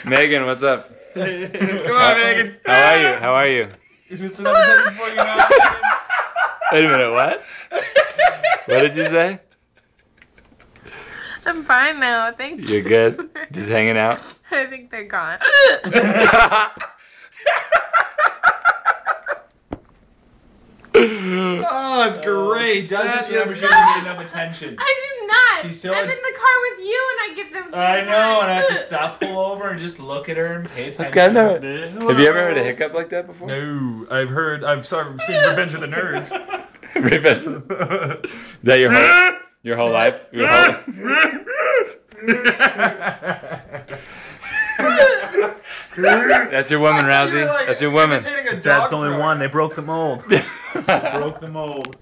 Megan, what's up? Come on, Megan. How are you? Is it another second before you know? Wait a minute, what? What did you say? I'm fine now, thank you. You're good? Just hanging out? I think they're gone. Oh, it's great. Does this whenever she doesn't get enough attention. I do not. She's so I'm in the car with you and I get them. I know, and I have to stop, pull over, and just look at her and pay attention. That's kind of. Have you ever heard a hiccup like that before? No, I've seen Revenge of the Nerds. Revenge. Is that your whole life? Your whole That's your woman, Rousey. Like that's your woman. That's only one. They broke the mold. Broke the mold.